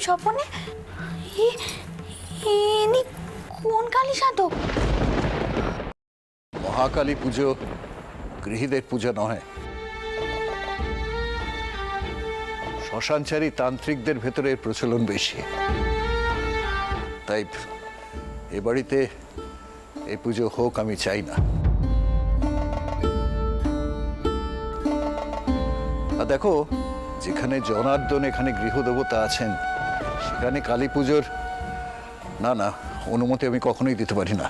স্বপনে? ইনি কোন কালী সাধক? মহাকালী পুজো গৃহীদের পূজা নয়, শ্মশানচারী তান্ত্রিকদের ভেতরে এর প্রচলন বেশি। তাই এ বাড়িতে এই পুজো হোক আমি চাই না। আর দেখো, যেখানে জনার্দন এখানে গৃহদেবতা আছেন, সেখানে কালী পুজোর না অনুমতি আমি কখনোই দিতে পারি না।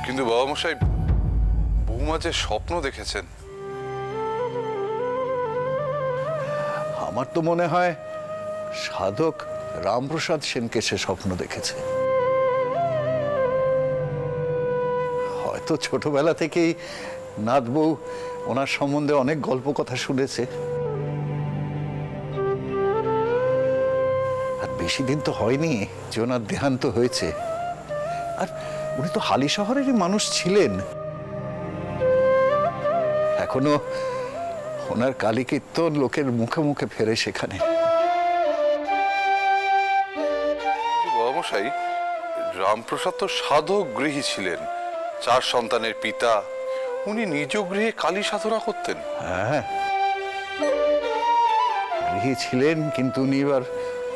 কিন্তু বাবা মশাই, বৌমা যে স্বপ্ন দেখেছেন, আমার তো মনে হয় সাধক রামপ্রসাদ সেনকে সে স্বপ্ন দেখেছে। হয়তো ছোটবেলা থেকেই নাথ বউ ওনার সম্বন্ধে অনেক গল্প কথা শুনেছে। আর বেশি দিন তো হয়নি যে ওনার দেহান্ত হয়েছে। আর উনি তো হালি শহরেরই মানুষ ছিলেন। এখনো ওনার কালী কীর্তন লোকের মুখে মুখে ফেরে সেখানে। বাবা মশাই, রামপ্রসাদ তো সাধক গৃহী ছিলেন, 4 সন্তানের পিতা। উনি নিজ গৃহে কালী সাধনা করতেন। হ্যাঁ, গৃহী ছিলেন, কিন্তু উনি এবার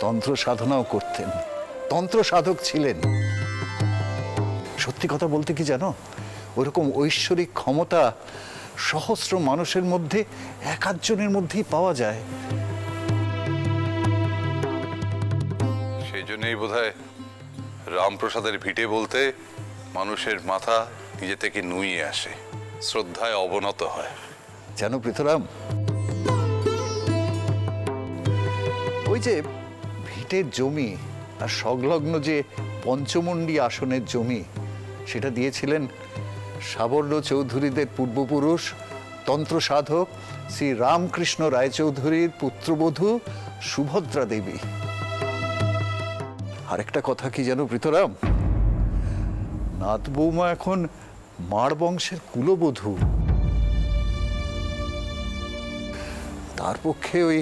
তন্ত্র সাধনাও করতেন, তন্ত্র সাধক ছিলেন। সত্যি কথা বলতে কি জানো, ওরকম ঐশ্বরিক ক্ষমতা সহস্র মানুষের মধ্যে একাধজনের মধ্যেই পাওয়া যায়। সেই জন্যই বোধহয় রামপ্রসাদের ভিটে বলতে মানুষের মাথা নিজে থেকে নুয়ে আসে, শ্রদ্ধায় অবনত হয়। জানো পৃথুরাম, ওই যে ভিটের জমি আর সংলগ্ন যে পঞ্চমন্ডি আসনের জমি, সেটা দিয়েছিলেন সাবর্ণ চৌধুরীদের পূর্বপুরুষ তন্ত্র সাধক শ্রী রামকৃষ্ণ রায়চৌধুরীর পুত্রবধূ সুভদ্রা দেবী। আরেকটা কথা কি জানো পৃথুরাম, নাথ বৌমা এখন মার বংশের কুলবধূ। তার পক্ষে ওই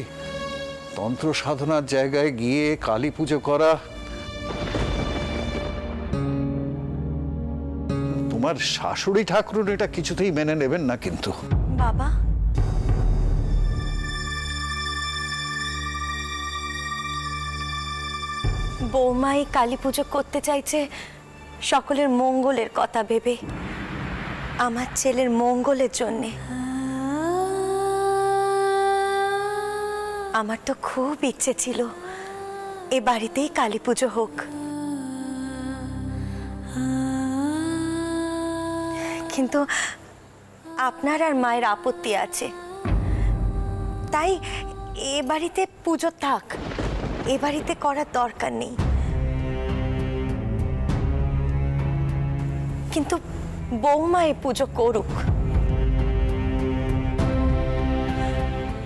তন্ত্র সাধনার জায়গায় গিয়ে কালী পুজো করা, তোমার শাশুড়ি ঠাকুর এটা কিছুতেই মেনে নেবেন না। কিন্তু বাবা, বৌমা এই কালী পুজো করতে চাইছে সকলের মঙ্গলের কথা ভেবে, আমার ছেলের মঙ্গলের জন্যে। আমার তো খুব ইচ্ছে ছিল এ বাড়িতেই কালী পুজো হোক, কিন্তু আপনার আর মায়ের আপত্তি আছে। তাই এ বাড়িতে পুজো থাক, এ বাড়িতে করার দরকার নেই। কিন্তু বৌমা এ পুজো করুক।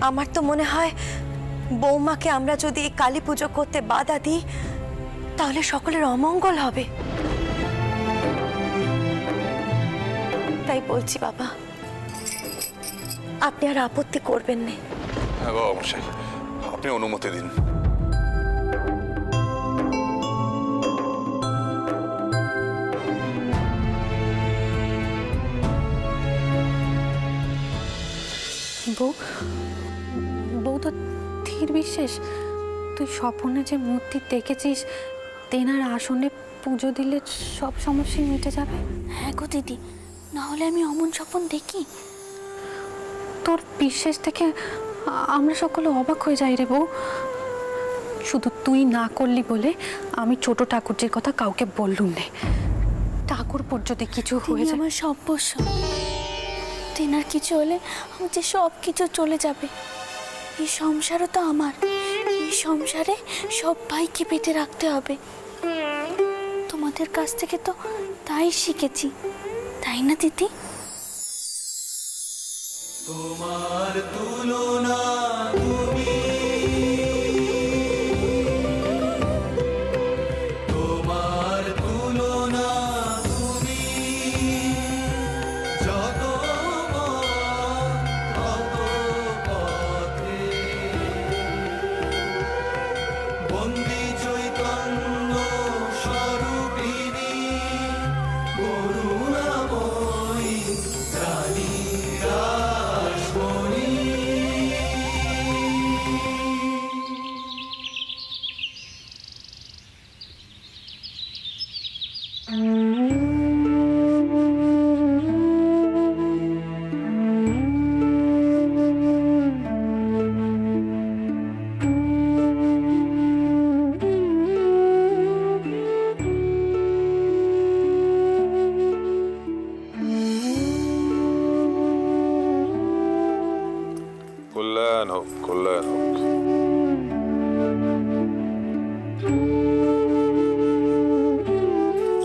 আমার তো মনে হয় বৌমাকে আমরা যদি এই কালী পুজো করতে বাধা দিই, তাহলে সকলের অমঙ্গল হবে। তাই বলছি বাবা, আপনি আর আপত্তি করবেন না। হ্যাঁ বাবা মশাই, আপনি অনুমতি দিন। বউ তো ধীর বিশ্বাস, তুই স্বপ্নে যে মূর্তি দেখেছিস, তেনার আসনে পুজো দিলে সব সমস্যাই মিটে যাবে। হ্যাঁ গো দিদি, না হলে আমি অমন স্বপ্ন দেখি? তোর বিশ্বাস থেকে আমরা সকলে অবাক হয়ে যাই রে বউ। শুধু তুই না করলি বলে আমি ছোট ঠাকুরজির কথা কাউকে বললুম না। ঠাকুরপুর যদি কিছু হয়ে যায়, আমার সর্বস্ব। তেনার কিছু হলে আমার যে সব কিছু চলে যাবে। এই সংসারও তো আমার, এই সংসারে সব ভাইকে পেটে রাখতে হবে। তোমাদের কাছ থেকে তো তাই শিখেছি, তাই না দিদি? তোমার তুলনা তুমি, তোমার তুলনা তুমি,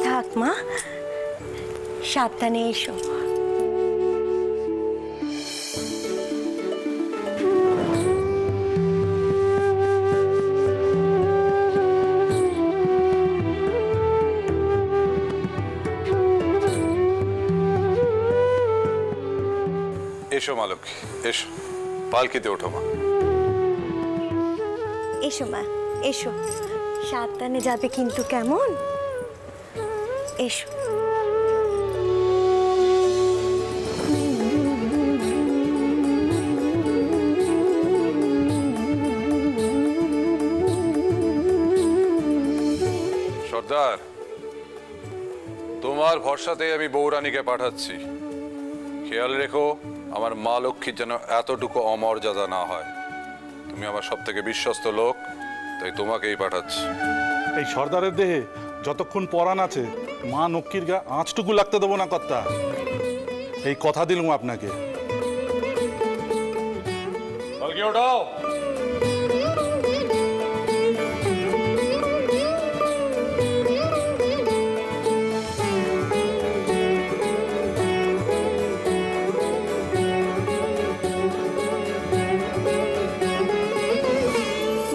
থাক মা, সাবধানে এসো। এসো মা লক্ষ্মী, এসো, পালকিতে ওঠো মা। এসো মা, এসো, সাবধানে যাবে কিন্তু, কেমন? এসো। সর্দার, তোমার ভরসাতে আমি বৌরানীকে পাঠাচ্ছি। খেয়াল রেখো আমার মা লক্ষ্মীর যেন এতটুকু অমর্যাদা না হয়। তুমি আমার সব থেকে বিশ্বস্ত লোক, তাই তোমাকেই পাঠাচ্ছি। এই সর্দারের দেহে যতক্ষণ পরাণ আছে মা নক্কির গা আঁচটুকু লাগতে দেবো না কর্তা, এই কথা দিলুম আপনাকে। পালকি ওঠাও।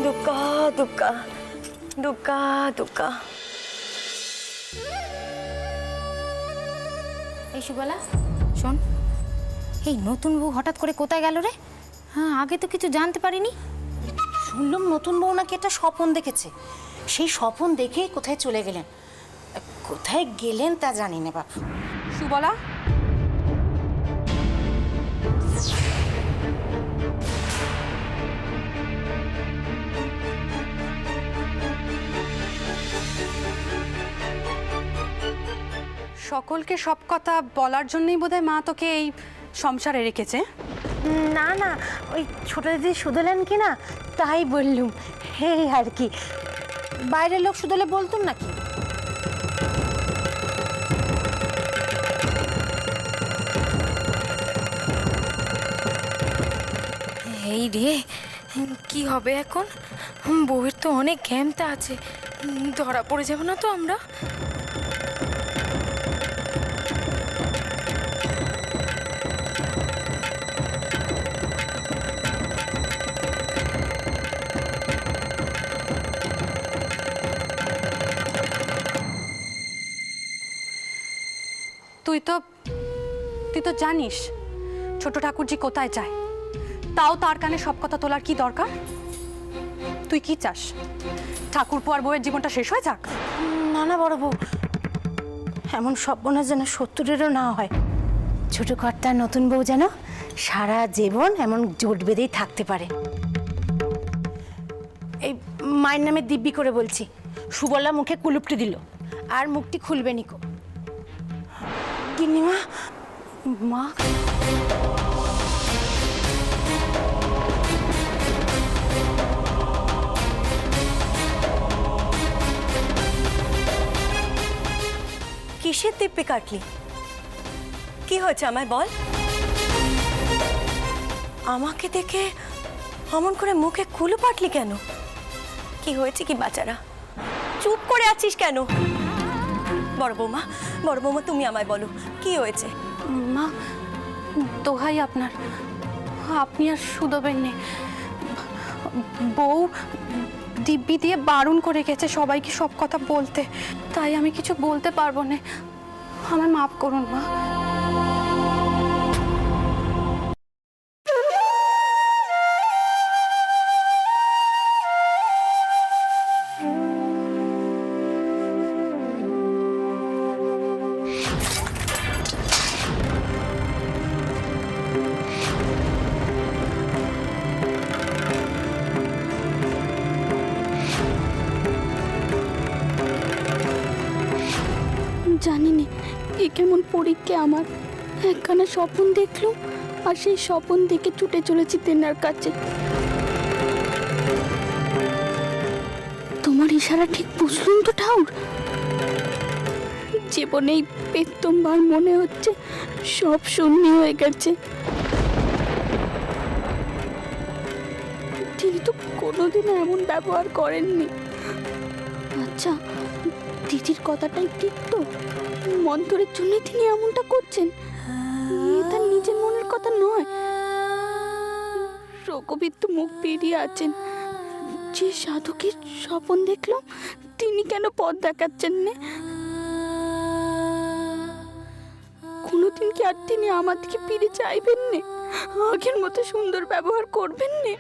দুর্গা দুর্গা দুর্গা দুর্গা। এই সুবলা, শোন, এই নতুন বউ হঠাৎ করে কোথায় গেল রে? হ্যাঁ, আগে তো কিছু জানতে পারিনি। শুনলাম নতুন বউ নাকি একটা স্বপন দেখেছে, সেই স্বপন দেখেই কোথায় চলে গেলেন। কোথায় গেলেন তা জানি না বাপু। সুবলা, সকলকে সব কথা বলার জন্যই বোধহয় মা তোকে এই সংসারে রেখেছে। না না, ওই ছোট দিদি শুধলেন কি না, তাই বললুম। এই আর কি, বাইরের লোক শুধলে বলতুম নাকি? এই রে, কি হবে এখন? বউয়ের তো অনেক ঘ্যামতা আছে, ধরা পড়ে যাব না তো আমরা? তুই তো জানিস ছোট ঠাকুরজি কোথায় যায়, তাও তার কানে সব কথা তোলার কি দরকার? তুই কি চাস, ঠাকুরপো আর বউয়ের জীবনটা শেষ হয়ে যাক? না না বড় বউ, এমন সর্বনাশ যেন 70-এরও না হয়। ছোট কর্তার নতুন বউ যেন সারা জীবন এমন জোট বেঁধেই থাকতে পারে। এই মায়ের নামে দিব্যি করে বলছি, সুবলা মুখে কুলুপটি দিল আর মুখটি খুলবে নিকো। গিন্নিমা, মা, কিসের দিব্যি কাটলি? কি হয়েছে আমায় বল। আমাকে দেখে অমন করে মুখে কুলু পাটলি কেন? কি হয়েছে কি বাচ্চারা? চুপ করে আছিস কেন? বড় বৌমা তুমি আমায় বলো কি হয়েছে? মা, দোহাই আপনার, আপনি আর শুধোবেন নে। বউ দিব্যি দিয়ে বারণ করে গেছে সবাইকে সব কথা বলতে, তাই আমি কিছু বলতে পারবো না। আমায় মাফ করুন মা। জানি না এ কেমন পরীক্ষা আমার। একখানা স্বপন দেখলুম আর সেই স্বপন দেখে ছুটে চলেছি তেনার কাছে। তোমার ইশারা ঠিক বুঝলুম তো ঠাউর? জীবনেই প্রথমবার মনে হচ্ছে সব শূন্য হয়ে গেছে। তিনি তো কোনোদিনও এমন ব্যবহার করেননি। আচ্ছা, দিদির কথাটাই ঠিক তো? মন্তরের জন্যই তিনি এমনটা করছেন। এ তার নিজের মনের কথা নয়। রঘুবীর তো মুখ বেরিয়ে আছেন। যে সাধুকে স্বপন দেখলাম তিনি কেন পথ দেখাচ্ছেন না? কোনোদিন কি আর তিনি আমার দিকে ফিরে চাইবেন না? আগের মতো সুন্দর ব্যবহার করবেন না?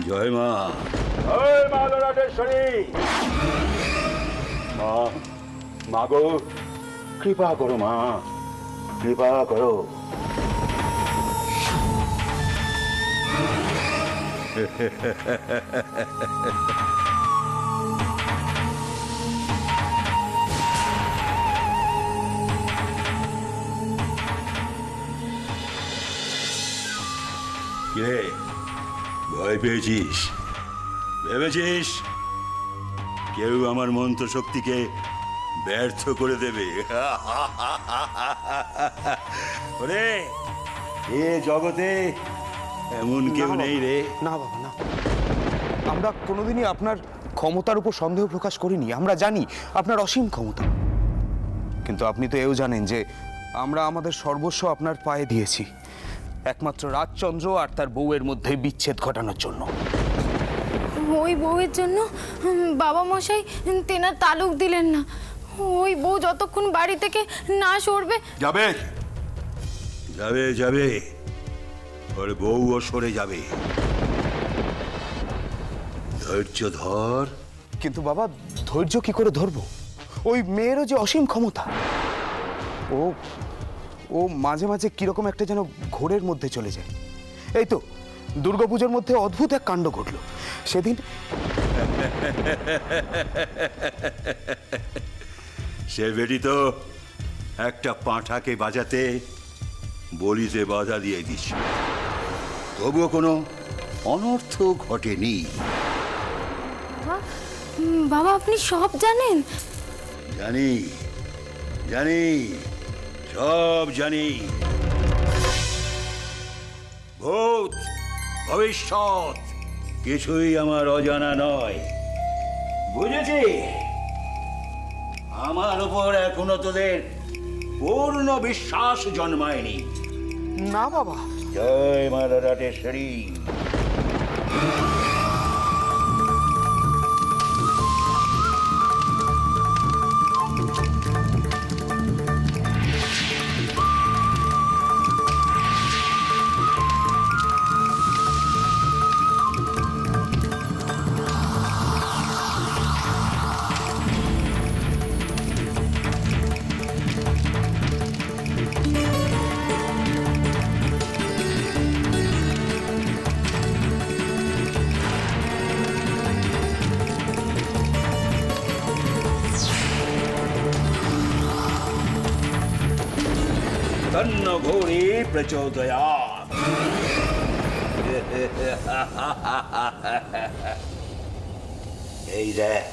জয় মা। মা, মা গো, কৃপা করো মা, কৃপা করো। কে ভয় পেয়েছিস? ভেবেছিস কেউ আমার মন্ত্র শক্তিকে ব্যর্থ করে দেবে? ওরে, এ জগতে এমন কেউ নেই রে। না বাবা, না, আমরা কোনোদিনই আপনার ক্ষমতার উপর সন্দেহ প্রকাশ করিনি। আমরা জানি আপনার অসীম ক্ষমতা, কিন্তু আপনি তো এও জানেন যে আমরা আমাদের সর্বস্ব আপনার পায়ে দিয়েছি একমাত্র রাজচন্দ্র আর তার বউয়ের মধ্যে বিচ্ছেদ ঘটানোর জন্য। ওই বউয়ের জন্য বাবা মশাই তেনার তালুক দিলেন না। ওই বউ যতক্ষণ বাড়ি থেকে না সরবে। যাবে যাবে যাবে, ওর বউও সরে যাবে। ধৈর্য ধর। কিন্তু বাবা, ধৈর্য কি করে ধরবো? ওই মেয়েরও যে অসীম ক্ষমতা। ও ও মাঝে মাঝে কিরকম একটা যেন ঘোরের মধ্যে চলে যায়। এই তো দুর্গাপুজোর মধ্যে অদ্ভুত এক কাণ্ড ঘটল সেদিন। সে বেটি তো একটা পাঁঠাকে বাজাতে বলিতে বাধা দিয়ে দিস, তবুও কোনো অনর্থ ঘটেনি। বাবা, আপনি সব জানেন? জানি জানি, সব জানি। ভূত ভবিষ্যৎ কিছুই আমার অজানা নয়, বুঝেছি? আমার উপর এখনো তোদের পূর্ণ বিশ্বাস জন্মায়নি। না বাবা। জয় মা রাটেশ্বরী। তন্ন ঘোরে প্রচোদয়াৎ। এই দেখ,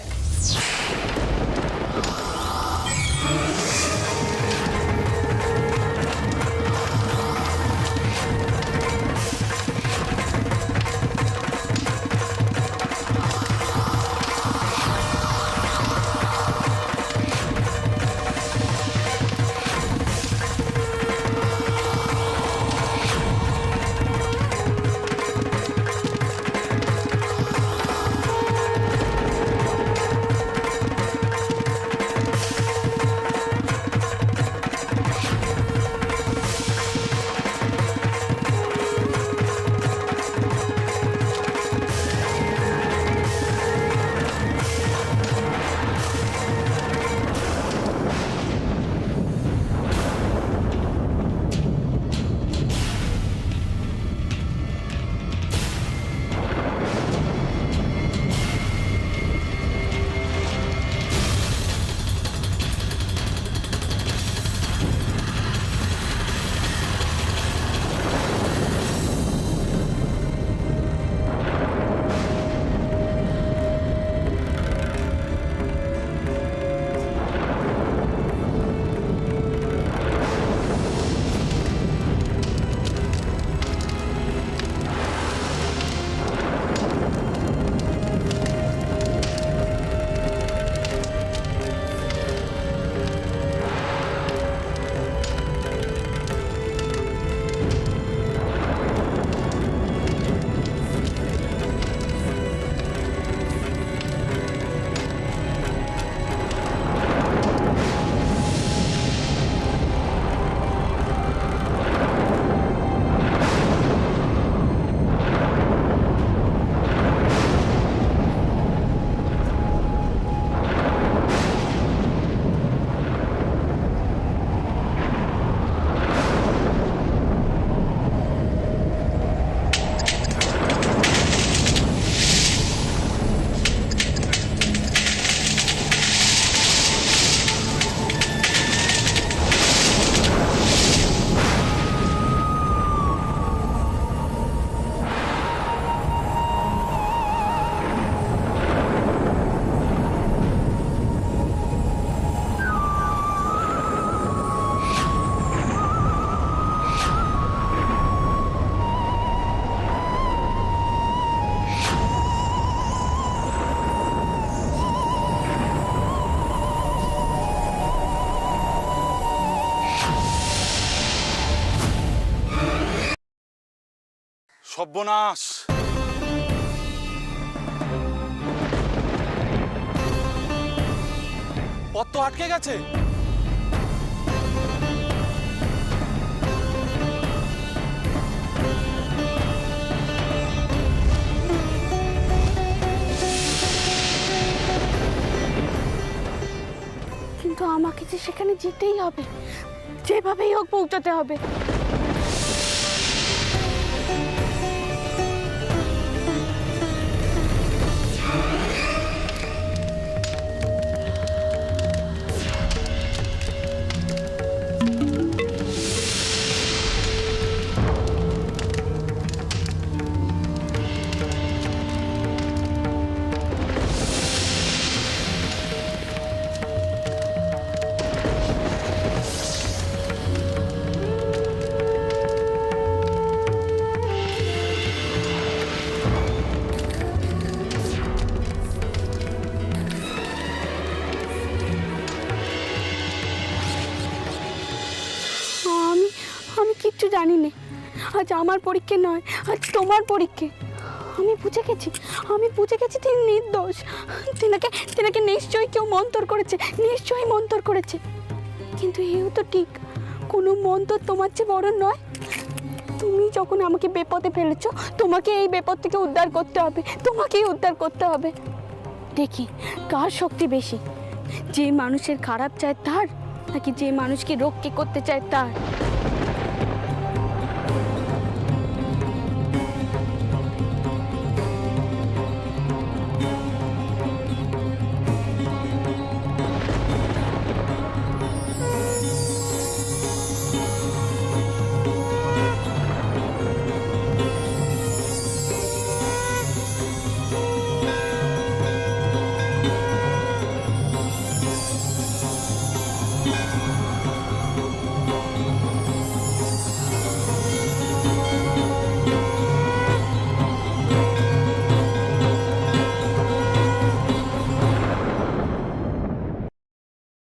সর্বনাশ! পথ তো আটকে গেছে। কিন্তু আমাকে যে সেখানে যেতেই হবে, যেভাবেই হোক পৌঁছাতে হবে। আমি কিচ্ছু জানি না। আজ আমার পরীক্ষা নয়, আজ তোমার পরীক্ষা। আমি বুঝে গেছি তিনি নির্দোষ। তেনাকে নিশ্চয়ই কেউ মন্তর করেছে, নিশ্চয়ই মন্তর করেছে। কিন্তু এও তো ঠিক, কোনো মন্তর তোমার চেয়ে বড় নয়। তুমি যখন আমাকে বিপদে ফেলেছো, তোমাকে এই বিপদ থেকে উদ্ধার করতে হবে, তোমাকেই উদ্ধার করতে হবে। দেখি কার শক্তি বেশি, যে মানুষের খারাপ চায় তার, নাকি যে মানুষকে রক্ষা করতে চায় তার।